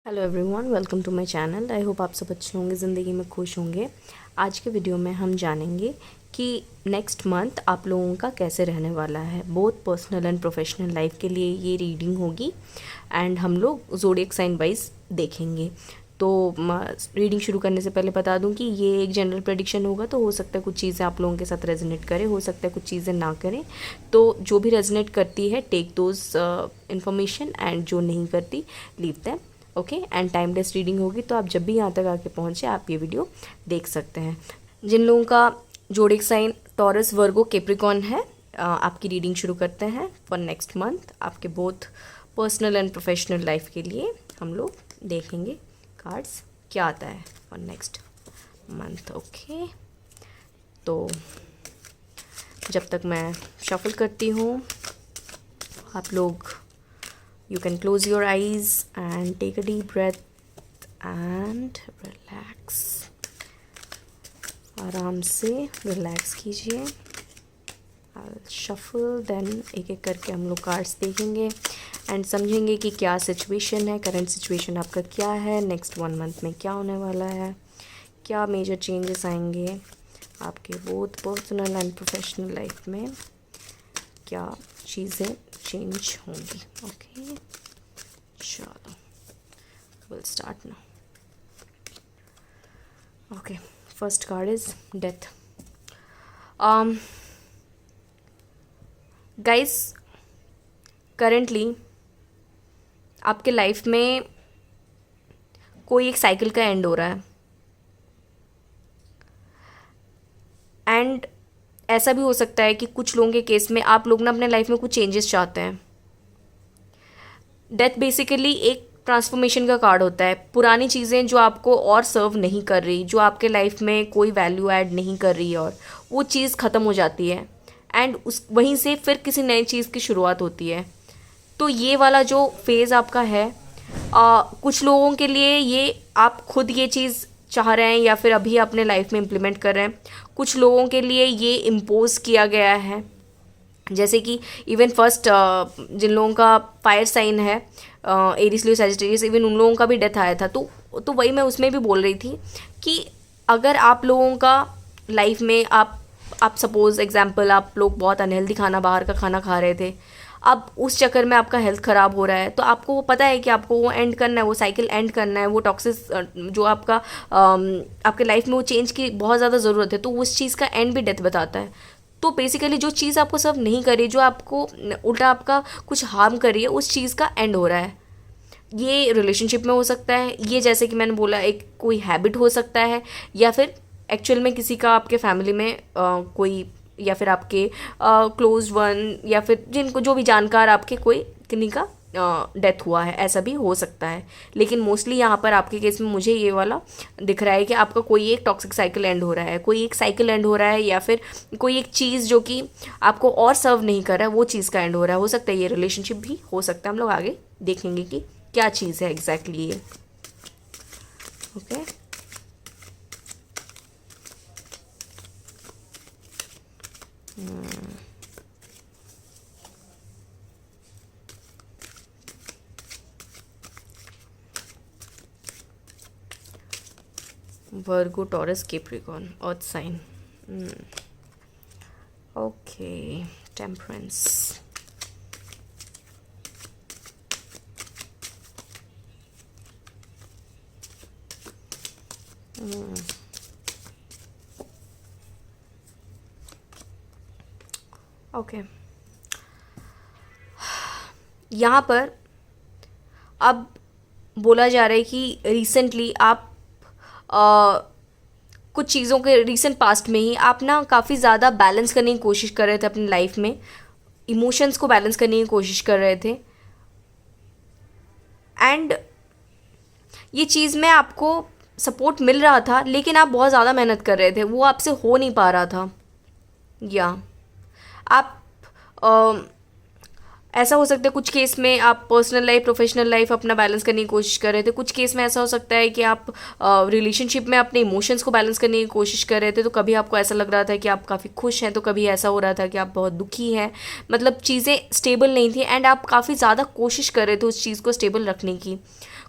Hello everyone, welcome to my channel. I hope आप सब अच्छे होंगे, ज़िंदगी में खुश होंगे। आज के वीडियो में हम जानेंगे कि नेक्स्ट मंथ आप लोगों का कैसे रहने वाला है। Both personal and professional life के लिए ये रीडिंग होगी एंड हम लोग ज़ोडिएक साइन वाइज देखेंगे। तो रीडिंग शुरू करने से पहले बता दूं कि ये एक जनरल प्रेडिक्शन होगा, तो हो सकता है कुछ चीज़ें आप लोगों के साथ रेजोनेट करे, हो सकता है कुछ चीज़ें ना करें। तो जो भी रेजोनेट करती है टेक दोज इन्फॉर्मेशन एंड जो नहीं करती leave them. Okay, and timeless reading होगी, तो आप जब भी यहाँ तक आके पहुँचे आप ये वीडियो देख सकते हैं। जिन लोगों का ज़ोडिएक साइन टॉरस, वर्गो, कैप्रिकॉर्न है, आपकी रीडिंग शुरू करते हैं फॉर नेक्स्ट मंथ। आपके both personal and professional life के लिए हम लोग देखेंगे कार्ड्स क्या आता है फॉर नेक्स्ट मंथ। ओके, तो जब तक मैं शफल करती हूँ आप लोग you can close your eyes and take a deep breath and relax। आराम से रिलैक्स कीजिए। I'll shuffle, then एक एक करके हम लोग कार्ड्स देखेंगे एंड समझेंगे कि क्या सिचुएशन है, करंट सिचुएशन आपका क्या है, नेक्स्ट 1 मंथ में क्या होने वाला है, क्या मेजर चेंजेस आएंगे आपके both personal and professional life में, क्या चीज़ें चेंज होंगी। ओके, चलो will start now. Okay, first card is death. Guys, currently आपके लाइफ में कोई एक साइकिल का एंड हो रहा है एंड ऐसा भी हो सकता है कि कुछ लोगों के केस में आप लोग ना अपने लाइफ में कुछ चेंजेस चाहते हैं। डेथ बेसिकली एक ट्रांसफॉर्मेशन का कार्ड होता है। पुरानी चीज़ें जो आपको और सर्व नहीं कर रही, जो आपके लाइफ में कोई वैल्यू ऐड नहीं कर रही, और वो चीज़ ख़त्म हो जाती है एंड उस वहीं से फिर किसी नई चीज़ की शुरुआत होती है। तो ये वाला जो फेज़ आपका है, कुछ लोगों के लिए ये आप खुद ये चीज़ चाह रहे हैं या फिर अभी अपने लाइफ में इम्प्लीमेंट कर रहे हैं। कुछ लोगों के लिए ये इम्पोज किया गया है, जैसे कि इवन फर्स्ट जिन लोगों का फायर साइन है, एरीज, लियो, सैजिटेरियस, इवन उन लोगों का भी डेथ आया था। तो वही मैं उसमें भी बोल रही थी कि अगर आप लोगों का लाइफ में आप सपोज एग्जांपल आप लोग बहुत अनहेल्दी खाना, बाहर का खाना खा रहे थे, अब उस चक्कर में आपका हेल्थ ख़राब हो रहा है, तो आपको वो पता है कि आपको वो एंड करना है, वो साइकिल एंड करना है, वो टॉक्सिस जो आपका आपके लाइफ में वो चेंज की बहुत ज़्यादा ज़रूरत है, तो उस चीज़ का एंड भी डेथ बताता है। तो बेसिकली जो चीज़ आपको सर्व नहीं करी, जो आपको उल्टा आपका कुछ हार्म करी है, उस चीज़ का एंड हो रहा है। ये रिलेशनशिप में हो सकता है, ये जैसे कि मैंने बोला एक कोई हैबिट हो सकता है, या फिर एक्चुअल में किसी का आपके फैमिली में कोई, या फिर आपके क्लोज वन, या फिर जिनको जो भी जानकार आपके कोई किन्हीं का डेथ हुआ है, ऐसा भी हो सकता है। लेकिन मोस्टली यहाँ पर आपके केस में मुझे ये वाला दिख रहा है कि आपका कोई एक टॉक्सिक साइकिल एंड हो रहा है, कोई एक साइकिल एंड हो रहा है, या फिर कोई एक चीज़ जो कि आपको और सर्व नहीं कर रहा है, वो चीज़ का एंड हो रहा है। हो सकता है ये रिलेशनशिप भी हो सकता है। हम लोग आगे देखेंगे कि क्या चीज़ है एग्जैक्टली ये। Okay, Virgo, Taurus, Capricorn, earth sign. Okay, temperance. Okay, यहाँ पर अब बोला जा रहा है कि रिसेंटली आप कुछ चीज़ों के रिसेंट पास्ट में ही आप ना काफ़ी ज़्यादा बैलेंस करने की कोशिश कर रहे थे अपनी लाइफ में, इमोशंस को बैलेंस करने की कोशिश कर रहे थे एंड ये चीज़ में आपको सपोर्ट मिल रहा था, लेकिन आप बहुत ज़्यादा मेहनत कर रहे थे, वो आपसे हो नहीं पा रहा था। या आप ऐसा हो सकता है कुछ केस में आप पर्सनल लाइफ, प्रोफेशनल लाइफ अपना बैलेंस करने की कोशिश कर रहे थे। कुछ केस में ऐसा हो सकता है कि आप रिलेशनशिप में अपने इमोशंस को बैलेंस करने की कोशिश कर रहे थे। तो कभी आपको ऐसा लग रहा था कि आप काफ़ी खुश हैं, तो कभी ऐसा हो रहा था कि आप बहुत दुखी हैं। मतलब चीज़ें स्टेबल नहीं थी एंड आप काफ़ी ज़्यादा कोशिश कर रहे थे उस चीज़ को स्टेबल रखने की।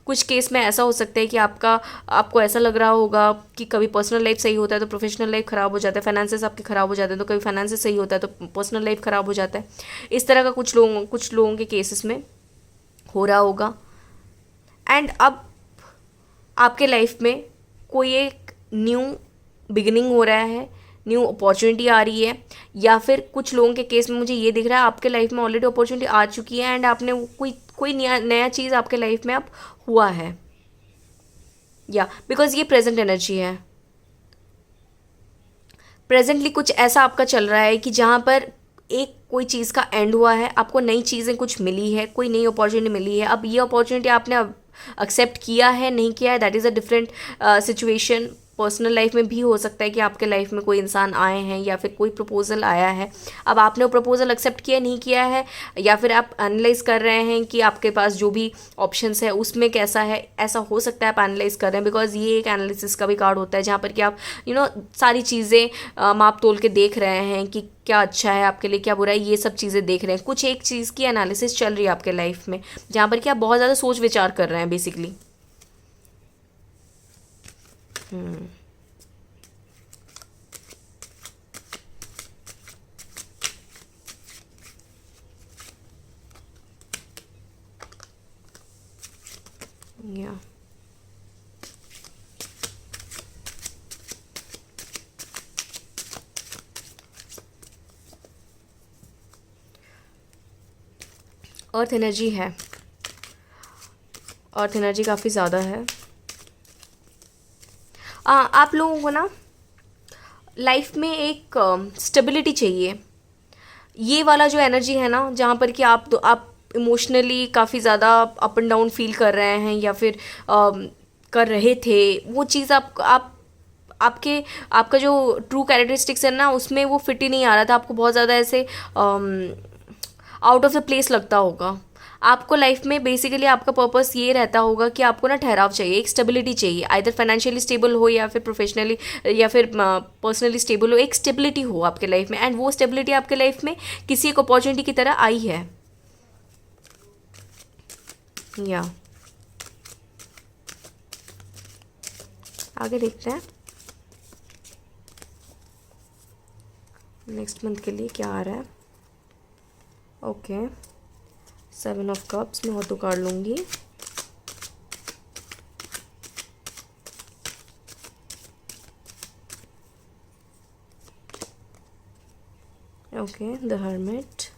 कुछ केस में ऐसा हो सकता है कि आपको ऐसा लग रहा होगा कि कभी पर्सनल लाइफ सही होता है तो प्रोफेशनल लाइफ ख़राब हो जाता है, फाइनेंसेस आपके ख़राब हो जाते हैं तो कभी फाइनेंसेस सही होता है तो पर्सनल लाइफ ख़राब हो जाता है। इस तरह का कुछ लोगों के केसेस में हो रहा होगा। एंड अब आपके लाइफ में कोई एक न्यू बिगिनिंग हो रहा है, न्यू अपॉर्चुनिटी आ रही है, या फिर कुछ लोगों के केस में मुझे ये दिख रहा है आपके लाइफ में ऑलरेडी अपॉर्चुनिटी आ चुकी है एंड आपने कोई नया चीज़ आपके लाइफ में अब हुआ है, या बिकॉज ये प्रेजेंट एनर्जी है। प्रेजेंटली कुछ ऐसा आपका चल रहा है कि जहाँ पर कोई चीज़ का एंड हुआ है, आपको नई चीज़ें कुछ मिली है, कोई नई अपॉर्चुनिटी मिली है। अब ये अपॉर्चुनिटी आपने एक्सेप्ट किया है नहीं किया है, that is a different situation. Personal life में भी हो सकता है कि आपके लाइफ में कोई इंसान आए हैं या फिर कोई प्रपोजल आया है, अब आपने वो प्रपोजल एक्सेप्ट किया नहीं किया है, या फिर आप एनालाइज कर रहे हैं कि आपके पास जो भी ऑप्शंस है उसमें कैसा है। ऐसा हो सकता है आप एनालाइज कर रहे हैं, बिकॉज ये एक एनालिसिस का भी कार्ड होता है जहाँ पर कि आप सारी चीज़ें माप तोल के देख रहे हैं कि क्या अच्छा है आपके लिए, क्या बुरा है, ये सब चीज़ें देख रहे हैं। कुछ एक चीज़ की एनालिसिस चल रही है आपके लाइफ में जहाँ पर कि आप बहुत ज़्यादा सोच विचार कर रहे हैं बेसिकली। या अर्थ एनर्जी है, अर्थ एनर्जी काफ़ी ज़्यादा है। आप लोगों को ना लाइफ में एक स्टेबिलिटी चाहिए। ये वाला जो एनर्जी है ना, जहाँ पर कि आप इमोशनली काफ़ी ज़्यादा अप एंड डाउन फील कर रहे हैं या फिर कर रहे थे, वो चीज़ आपका जो ट्रू कैरेक्टरिस्टिक्स है ना उसमें वो फिट ही नहीं आ रहा था। आपको बहुत ज़्यादा ऐसे आउट ऑफ द प्लेस लगता होगा। आपको लाइफ में बेसिकली आपका पर्पस ये रहता होगा कि आपको ना ठहराव चाहिए, एक स्टेबिलिटी चाहिए, आइदर फाइनेंशियली स्टेबल हो या फिर प्रोफेशनली या फिर पर्सनली स्टेबल हो। एक स्टेबिलिटी हो आपके लाइफ में, एंड वो स्टेबिलिटी आपके लाइफ में किसी एक अपॉर्चुनिटी की तरह आई है। या आगे देखते हैं नेक्स्ट मंथ के लिए क्या आ रहा है। ओके, 7 ऑफ कप्स मैं और दो कार्ड लूँगी। Okay, the hermit,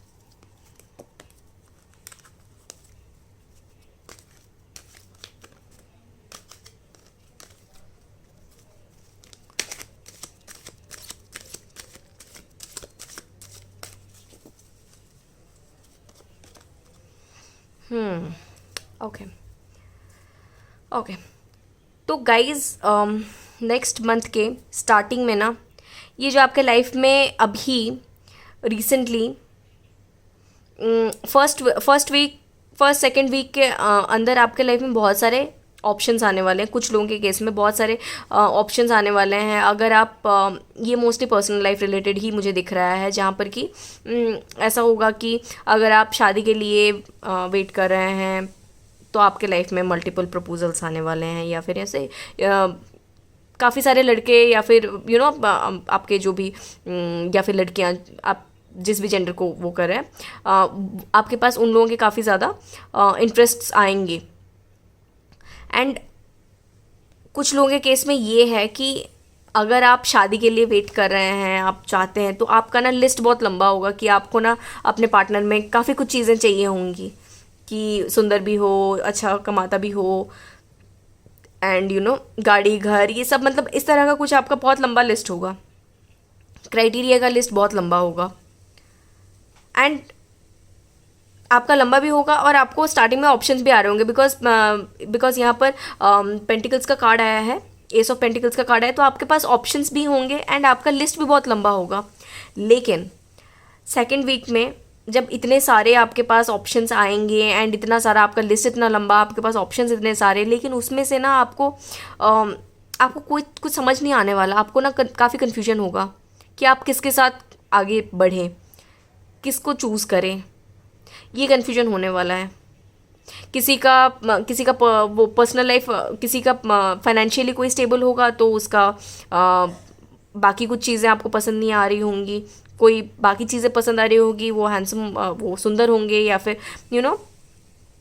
okay okay. तो गाइज नेक्स्ट मंथ के स्टार्टिंग में ना, ये जो आपके लाइफ में अभी रिसेंटली फर्स्ट सेकेंड वीक के अंदर आपके लाइफ में बहुत सारे ऑप्शंस आने वाले हैं। कुछ लोगों के केस में बहुत सारे ऑप्शंस आने वाले हैं। अगर आप ये मोस्टली पर्सनल लाइफ रिलेटेड ही मुझे दिख रहा है, जहाँ पर कि ऐसा होगा कि अगर आप शादी के लिए वेट कर रहे हैं तो आपके लाइफ में मल्टीपल प्रपोजल्स आने वाले हैं, या फिर ऐसे काफ़ी सारे लड़के या फिर आपके जो भी या फिर लड़कियाँ, आप जिस भी जेंडर को वो कर रहे हैं, आपके पास उन लोगों के काफ़ी ज़्यादा इंटरेस्ट्स आएंगे। एंड कुछ लोगों के केस में ये है कि अगर आप शादी के लिए वेट कर रहे हैं, आप चाहते हैं, तो आपका ना लिस्ट बहुत लंबा होगा कि आपको ना अपने पार्टनर में काफ़ी कुछ चीज़ें चाहिए होंगी, कि सुंदर भी हो, अच्छा कमाता भी हो, एंड गाड़ी घर ये सब, मतलब इस तरह का कुछ आपका बहुत लंबा लिस्ट होगा, क्राइटेरिया का लिस्ट बहुत लंबा होगा। एंड आपका लंबा भी होगा और आपको स्टार्टिंग में ऑप्शंस भी आ रहे होंगे, बिकॉज यहाँ पर पेंटिकल्स का कार्ड आया है, एस ऑफ पेंटिकल्स का कार्ड है, तो आपके पास ऑप्शंस भी होंगे एंड आपका लिस्ट भी बहुत लंबा होगा। लेकिन सेकेंड वीक में जब इतने सारे आपके पास ऑप्शंस आएंगे एंड इतना सारा आपका लिस्ट इतना लंबा, आपके पास ऑप्शंस इतने सारे, लेकिन उसमें से ना आपको कुछ समझ नहीं आने वाला। आपको ना काफ़ी कन्फ्यूजन होगा कि आप किसके साथ आगे बढ़ें, किसको चूज़ करें, ये कन्फ्यूजन होने वाला है। वो पर्सनल लाइफ, किसी का फाइनेंशियली कोई स्टेबल होगा तो उसका बाकी कुछ चीज़ें आपको पसंद नहीं आ रही होंगी, कोई बाकी चीज़ें पसंद आ रही होगी, वो हैंडसम, वो सुंदर होंगे, या फिर यू नो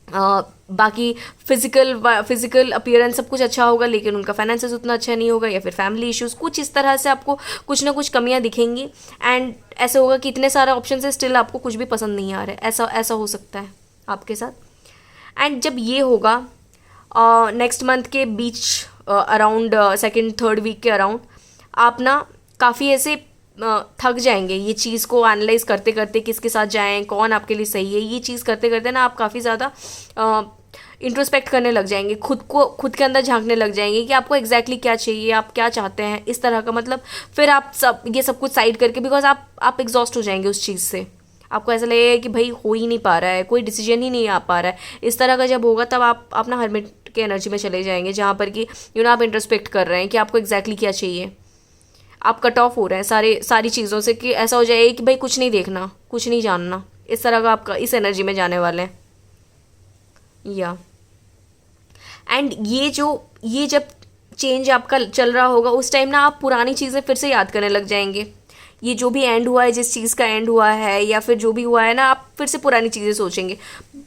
बाकी फिजिकल अपीयरेंस सब कुछ अच्छा होगा, लेकिन उनका फाइनेंसेस उतना अच्छा नहीं होगा, या फिर फैमिली इश्यूज, कुछ इस तरह से आपको कुछ ना कुछ कमियां दिखेंगी। एंड ऐसे होगा कि इतने सारे ऑप्शन है, स्टिल आपको कुछ भी पसंद नहीं आ रहा है। ऐसा ऐसा हो सकता है आपके साथ। एंड जब ये होगा नेक्स्ट मंथ के बीच, अराउंड सेकेंड थर्ड वीक के अराउंड, आप ना काफ़ी ऐसे थक जाएंगे ये चीज़ को एनालाइज करते करते, किसके साथ जाएं, कौन आपके लिए सही है, ये चीज़ करते करते ना आप काफ़ी ज़्यादा इंट्रोस्पेक्ट करने लग जाएंगे, खुद के अंदर झांकने लग जाएंगे कि आपको एग्जैक्टली क्या चाहिए, आप क्या चाहते हैं, इस तरह का। मतलब फिर आप ये सब कुछ साइड करके, बिकॉज आप एग्जॉस्ट हो जाएंगे उस चीज़ से, आपको ऐसा लगेगा कि भाई हो ही नहीं पा रहा है, कोई डिसीजन ही नहीं आ पा रहा है। इस तरह का जब होगा तब आप अपना हर्मिट के एनर्जी में चले जाएंगे, जहाँ पर कि आप इंट्रोस्पेक्ट कर रहे हैं कि आपको एग्जैक्टली क्या चाहिए। आप कट ऑफ हो रहे हैं सारी चीज़ों से, कि ऐसा हो जाएगा कि भाई कुछ नहीं देखना, कुछ नहीं जानना, इस तरह का आपका इस एनर्जी में जाने वाले हैं। या एंड ये जब चेंज आपका चल रहा होगा, उस टाइम ना आप पुरानी चीज़ें फिर से याद करने लग जाएंगे। ये जो भी एंड हुआ है, जिस चीज़ का एंड हुआ है, या फिर जो भी हुआ है ना, आप फिर से पुरानी चीज़ें सोचेंगे,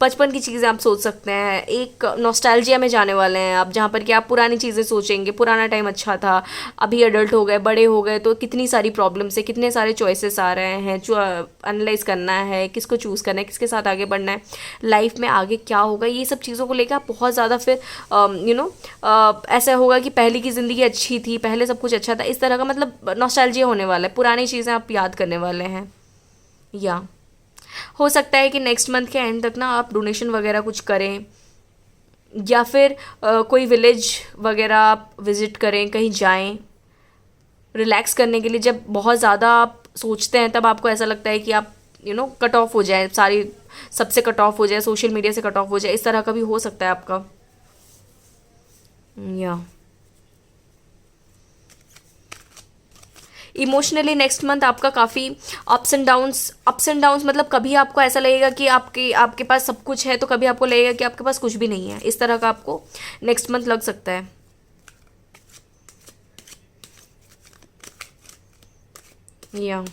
बचपन की चीज़ें आप सोच सकते हैं। एक नॉस्टैल्जिया में जाने वाले हैं आप, जहाँ पर कि आप पुरानी चीज़ें सोचेंगे, पुराना टाइम अच्छा था, अभी अडल्ट हो गए, बड़े हो गए, तो कितनी सारी प्रॉब्लम्स है, कितने सारे चॉइसेस आ रहे हैं, जो एनालाइज करना है, किसको चूज़ करना है, किसके साथ आगे बढ़ना है, लाइफ में आगे क्या होगा, ये सब चीज़ों को लेकर आप बहुत ज़्यादा फिर ऐसा होगा कि पहले की ज़िंदगी अच्छी थी, पहले सब कुछ अच्छा था, इस तरह का मतलब नॉस्टैल्जिया होने वाला है, पुरानी चीज़ें आप याद करने वाले हैं। या हो सकता है कि नेक्स्ट मंथ के एंड तक ना आप डोनेशन वगैरह कुछ करें, या फिर कोई विलेज वगैरह आप विज़िट करें, कहीं जाएं रिलैक्स करने के लिए। जब बहुत ज़्यादा आप सोचते हैं तब आपको ऐसा लगता है कि आप कट ऑफ हो जाए, सबसे कट ऑफ हो जाए, सोशल मीडिया से कट ऑफ हो जाए, इस तरह का भी हो सकता है आपका। या इमोशनली नेक्स्ट मंथ आपका काफ़ी अप्स एंड डाउन्स मतलब कभी आपको ऐसा लगेगा कि आपके पास सब कुछ है, तो कभी आपको लगेगा कि आपके पास कुछ भी नहीं है। इस तरह का आपको नेक्स्ट मंथ लग सकता है। या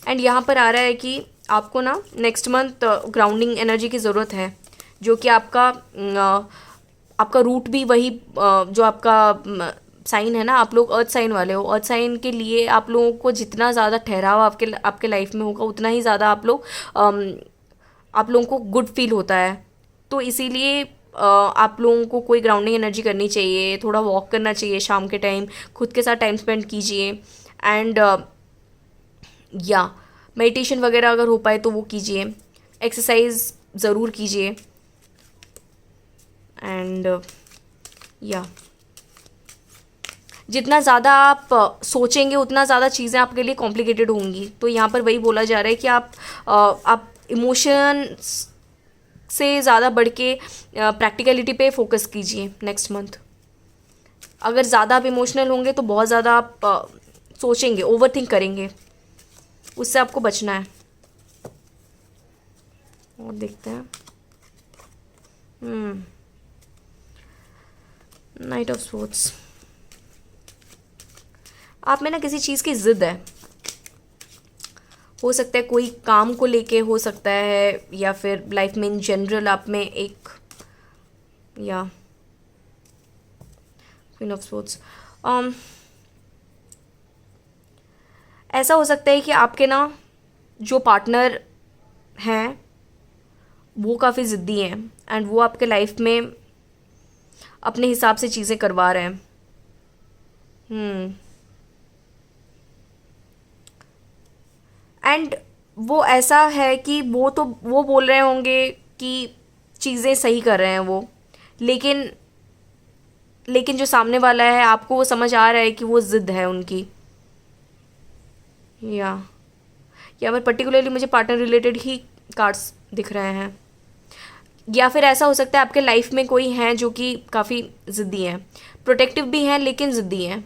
एंड यहाँ पर आ रहा है कि आपको ना नेक्स्ट मंथ ग्राउंडिंग एनर्जी की ज़रूरत है, जो कि आपका रूट भी वही जो आपका साइन है ना, आप लोग अर्थ साइन वाले हो, अर्थ साइन के लिए आप लोगों को जितना ज़्यादा ठहराव आपके लाइफ में होगा, उतना ही ज़्यादा आप लोगों को गुड फील होता है। तो इसीलिए आप लोगों को कोई ग्राउंडिंग एनर्जी करनी चाहिए, थोड़ा वॉक करना चाहिए शाम के टाइम, खुद के साथ टाइम स्पेंड कीजिए। एंड या मेडिटेशन वगैरह अगर हो पाए तो वो कीजिए, एक्सरसाइज ज़रूर कीजिए। एंड या जितना ज़्यादा आप सोचेंगे उतना ज़्यादा चीज़ें आपके लिए कॉम्प्लिकेटेड होंगी। तो यहाँ पर वही बोला जा रहा है कि आप इमोशन से ज़्यादा बढ़ के प्रैक्टिकलिटी पे फोकस कीजिए नेक्स्ट मंथ। अगर ज़्यादा आप इमोशनल होंगे तो बहुत ज़्यादा आप सोचेंगे, ओवर थिंक करेंगे, उससे आपको बचना है। और देखते हैं नाइट ऑफ स्वॉर्ड्स। आप में ना किसी चीज़ की ज़िद है, हो सकता है कोई काम को लेके हो सकता है, या फिर लाइफ में इन जनरल आप में एक, या क्वीन ऑफ स्वॉर्ड्स। ऐसा हो सकता है कि आपके ना जो पार्टनर हैं वो काफ़ी ज़िद्दी हैं, एंड वो आपके लाइफ में अपने हिसाब से चीज़ें करवा रहे हैं। एंड वो ऐसा है कि वो बोल रहे होंगे कि चीज़ें सही कर रहे हैं वो, लेकिन जो सामने वाला है आपको वो समझ आ रहा है कि वो ज़िद है उनकी। या फिर पर्टिकुलरली मुझे पार्टनर रिलेटेड ही कार्ड्स दिख रहे हैं। या फिर ऐसा हो सकता है आपके लाइफ में कोई हैं जो कि काफ़ी ज़िद्दी हैं, प्रोटेक्टिव भी हैं लेकिन ज़िद्दी हैं,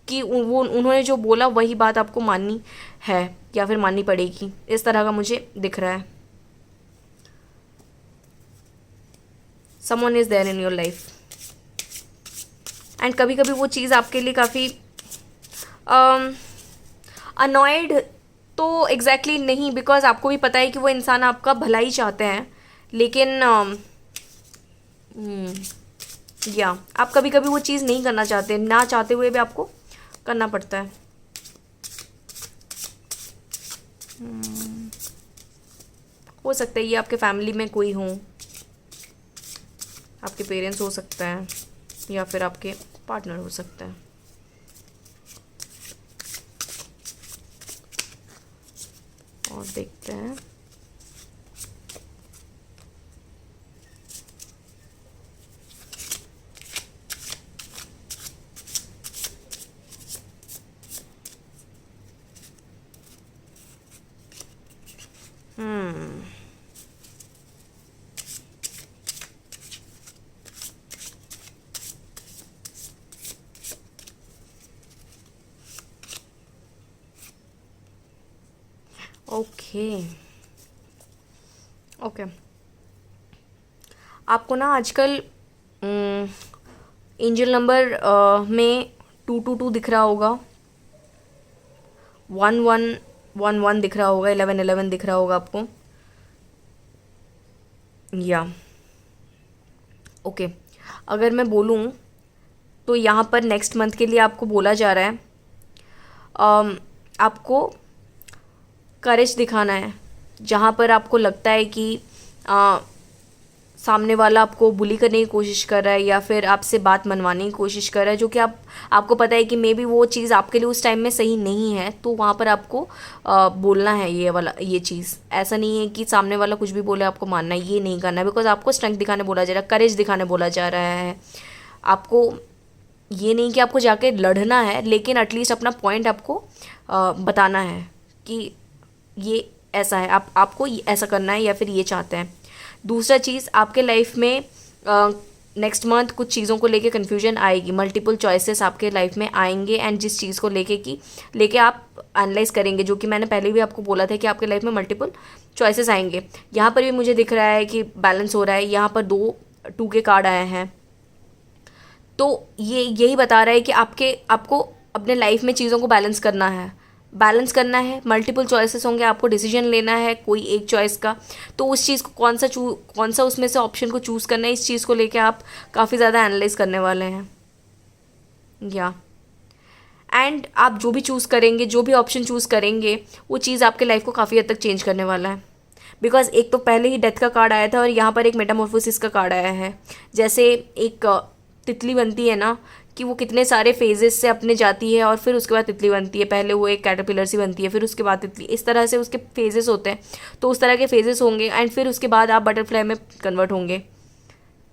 कि उन्होंने जो बोला वही बात आपको माननी है या फिर माननी पड़ेगी, इस तरह का मुझे दिख रहा है। Someone is there in your life. And कभी कभी वो चीज़ आपके लिए काफ़ी अनॉयड तो एग्जैक्टली नहीं, बिकॉज आपको भी पता है कि वो इंसान आपका भला ही चाहते हैं, लेकिन या आप कभी कभी वो चीज़ नहीं करना चाहते, ना चाहते हुए भी आपको करना पड़ता है। हो सकता है ये आपके फैमिली में कोई हो, आपके पेरेंट्स हो सकता है, या फिर आपके पार्टनर हो सकता है। और देखते हैं। ओके ओके, आपको ना आजकल एंजल नंबर में 222 दिख रहा होगा, 1111 दिख रहा होगा, 1111 दिख रहा होगा आपको, या ओके। अगर मैं बोलूँ तो यहाँ पर नेक्स्ट मंथ के लिए आपको बोला जा रहा है आपको करेज दिखाना है। जहाँ पर आपको लगता है कि सामने वाला आपको बुली करने की कोशिश कर रहा है या फिर आपसे बात मनवाने की कोशिश कर रहा है, जो कि आपको पता है कि मे बी वो चीज़ आपके लिए उस टाइम में सही नहीं है, तो वहाँ पर आपको बोलना है ये चीज़। ऐसा नहीं है कि सामने वाला कुछ भी बोले आपको मानना है, ये नहीं करना है, बिकॉज आपको स्ट्रेंथ दिखाने बोला जा रहा है, करेज दिखाने बोला जा रहा है। आपको ये नहीं कि आपको जाके लड़ना है, लेकिन एटलीस्ट अपना पॉइंट आपको बताना है कि ये ऐसा है, आपको ऐसा करना है या फिर ये चाहते हैं। दूसरा चीज़, आपके लाइफ में नेक्स्ट मंथ कुछ चीज़ों को लेके कन्फ्यूजन आएगी, मल्टीपल चॉइसेस आपके लाइफ में आएंगे, एंड जिस चीज़ को लेके आप एनालाइज करेंगे, जो कि मैंने पहले भी आपको बोला था कि आपके लाइफ में मल्टीपल चॉइसेस आएंगे। यहाँ पर भी मुझे दिख रहा है कि बैलेंस हो रहा है, यहाँ पर 2 के कार्ड आए हैं, तो ये यही बता रहा है कि आपको अपने लाइफ में चीज़ों को बैलेंस करना है। मल्टीपल चॉइसेस होंगे, आपको डिसीजन लेना है कोई एक चॉइस का, तो उस चीज़ को कौन सा उसमें से ऑप्शन को चूज़ करना है, इस चीज़ को लेके आप काफ़ी ज़्यादा एनालाइज करने वाले हैं, या एंड आप जो भी चूज़ करेंगे, जो भी ऑप्शन चूज़ करेंगे, वो चीज़ आपके लाइफ को काफ़ी हद तक चेंज करने वाला है। बिकॉज एक तो पहले ही डेथ का कार्ड आया था और यहाँ पर एक मेटामॉर्फोसिस का कार्ड आया है। जैसे एक तितली बनती है ना, कि वो कितने सारे फेजेस से अपने जाती है और फिर उसके बाद तितली बनती है। पहले वो एक कैटरपिलर सी बनती है, फिर उसके बाद तितली, इस तरह से उसके फेजेस होते हैं। तो उस तरह के फेजेस होंगे एंड फिर उसके बाद आप बटरफ्लाई में कन्वर्ट होंगे।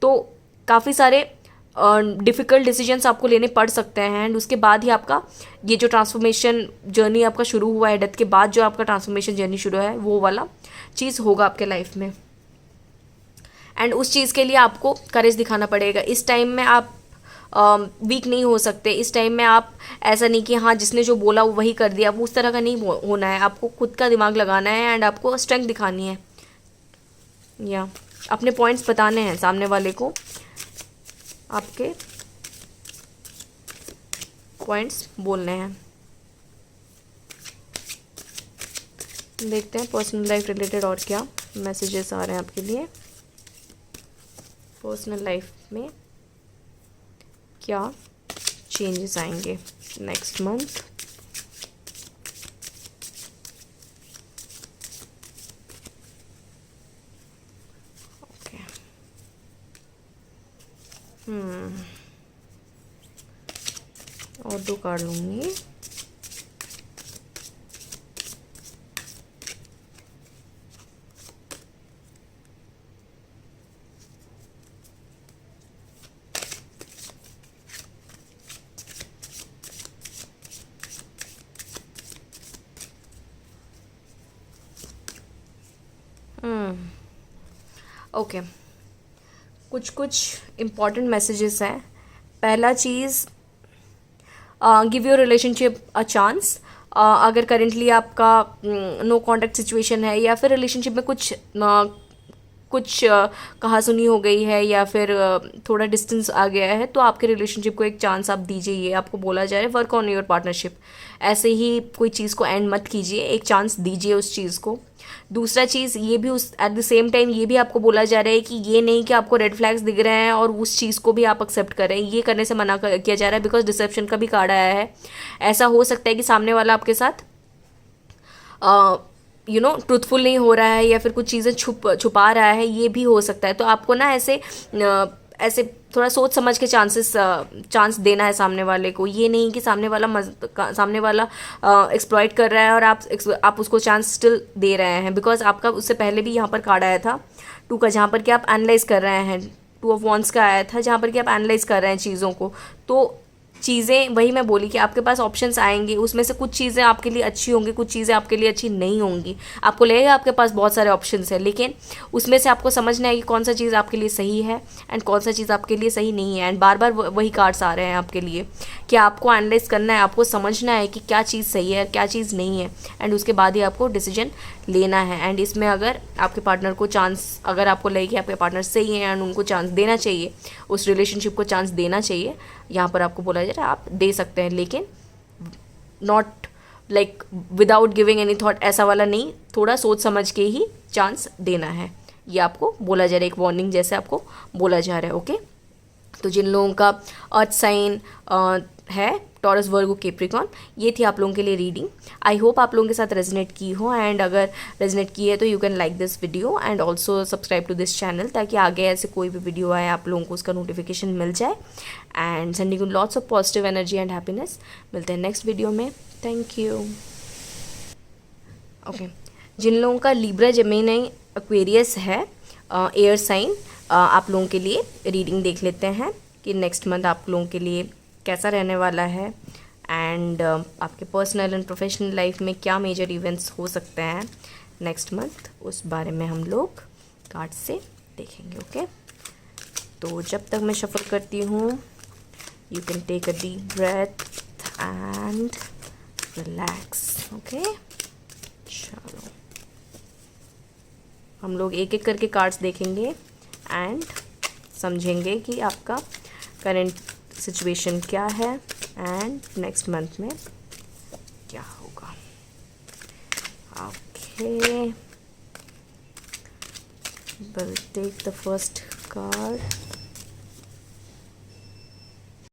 तो काफ़ी सारे डिफ़िकल्ट डिसीजंस आपको लेने पड़ सकते हैं, एंड उसके बाद ही आपका ये जो ट्रांसफॉर्मेशन जर्नी आपका शुरू हुआ है, डेथ के बाद जो आपका ट्रांसफॉर्मेशन जर्नी शुरू है, वो वाला चीज़ होगा आपके लाइफ में। एंड उस चीज़ के लिए आपको करेज दिखाना पड़ेगा। इस टाइम में आप वीक नहीं हो सकते। इस टाइम में आप ऐसा नहीं कि हाँ जिसने जो बोला वो वही कर दिया, वो उस तरह का नहीं होना है। आपको खुद का दिमाग लगाना है एंड आपको स्ट्रेंथ दिखानी है, या अपने पॉइंट्स बताने हैं सामने वाले को, आपके पॉइंट्स बोलने हैं। देखते हैं पर्सनल लाइफ रिलेटेड और क्या मैसेजेस आ रहे हैं आपके लिए। पर्सनल लाइफ में क्या चेंजेस आएंगे नेक्स्ट मंथ। ओके, और 2 कार्ड लूँगी। ओके, कुछ इम्पॉर्टेंट मैसेजेस हैं। पहला चीज़, give your relationship a chance. अगर करेंटली आपका नो कॉन्टैक्ट सिचुएशन है या फिर रिलेशनशिप में कुछ कहा सुनी हो गई है या फिर थोड़ा डिस्टेंस आ गया है, तो आपके रिलेशनशिप को एक चांस आप दीजिए। ये आपको बोला जा रहा है, वर्क ऑन योर पार्टनरशिप। ऐसे ही कोई चीज़ को एंड मत कीजिए, एक चांस दीजिए उस चीज़ को। दूसरा चीज़ ये भी उस एट द सेम टाइम ये भी आपको बोला जा रहा है कि ये नहीं कि आपको रेड फ्लैग्स दिख रहे हैं और उस चीज़ को भी आप एक्सेप्ट करें, ये करने से मना किया जा रहा है, बिकॉज डिसेप्शन का भी कार्ड आया है। ऐसा हो सकता है कि सामने वाला आपके साथ ट्रूथफुल नहीं हो रहा है या फिर कुछ चीज़ें छुपा रहा है, ये भी हो सकता है। तो आपको ना ऐसे थोड़ा सोच समझ के चांस देना है सामने वाले को। ये नहीं कि सामने वाला एक्सप्लॉइट कर रहा है और आप उसको चांस स्टिल दे रहे हैं, बिकॉज आपका उससे पहले भी यहाँ पर कार्ड आया था 2 का, जहाँ पर कि आप एनालाइज कर रहे हैं। 2 ऑफ वॉन्ड्स का आया था, जहाँ पर कि आप एनालाइज कर रहे हैं चीज़ों को। तो चीज़ें वही मैं बोली कि आपके पास ऑप्शंस आएंगे, उसमें से कुछ चीज़ें आपके लिए अच्छी होंगी, कुछ चीज़ें आपके लिए अच्छी नहीं होंगी। आपको लगेगा आपके पास बहुत सारे ऑप्शंस हैं, लेकिन उसमें से आपको समझना है कि कौन सा चीज़ आपके लिए सही है एंड कौन सा चीज़ आपके लिए सही नहीं है। एंड बार बार वही कार्ड्स आ रहे हैं आपके लिए कि आपको एनालाइज करना है, आपको समझना है कि क्या चीज़ सही है क्या चीज़ नहीं है, एंड उसके बाद ही आपको डिसीजन लेना है। एंड इसमें अगर आपके पार्टनर को चांस, अगर आपको लगे कि आपके पार्टनर सही है एंड उनको चांस देना चाहिए, उस रिलेशनशिप को चांस देना चाहिए, यहाँ पर आपको बोला जा रहा है आप दे सकते हैं, लेकिन not like without giving any thought, ऐसा वाला नहीं, थोड़ा सोच समझ के ही चांस देना है। ये आपको बोला जा रहा है, एक वार्निंग जैसे आपको बोला जा रहा है। ओके, तो जिन लोगों का अर्थ साइन है टॉरस, वर्गो, कैप्रिकॉर्न, ये थी आप लोगों के लिए रीडिंग। आई होप आप लोगों के साथ रेजनेट की हो, एंड अगर रेजनेट की है तो you can like this video and also subscribe to this channel, ताकि आगे ऐसे कोई भी वीडियो आए आप लोगों को उसका नोटिफिकेशन मिल जाए। And sending you lots of positive energy and happiness. मिलते हैं नेक्स्ट वीडियो में। Thank you. ओके, जिन लोगों का लिब्रा, जेमिनी, एक्वेरियस है, एयर साइन, आप लोगों के लिए रीडिंग देख लेते हैं कि नेक्स्ट मंथ आप लोगों के लिए कैसा रहने वाला है, एंड आपके पर्सनल एंड प्रोफेशनल लाइफ में क्या मेजर इवेंट्स हो सकते हैं नेक्स्ट मंथ, उस बारे में हम लोग कार्ड से देखेंगे। ओके, तो जब तक मैं शफल करती हूँ, you can take a deep breath and relax. Okay, चलो हम लोग एक एक करके कार्ड्स देखेंगे एंड समझेंगे कि आपका करंट सिचुएशन क्या है एंड नेक्स्ट मंथ में क्या होगा। Okay, we'll take the first card.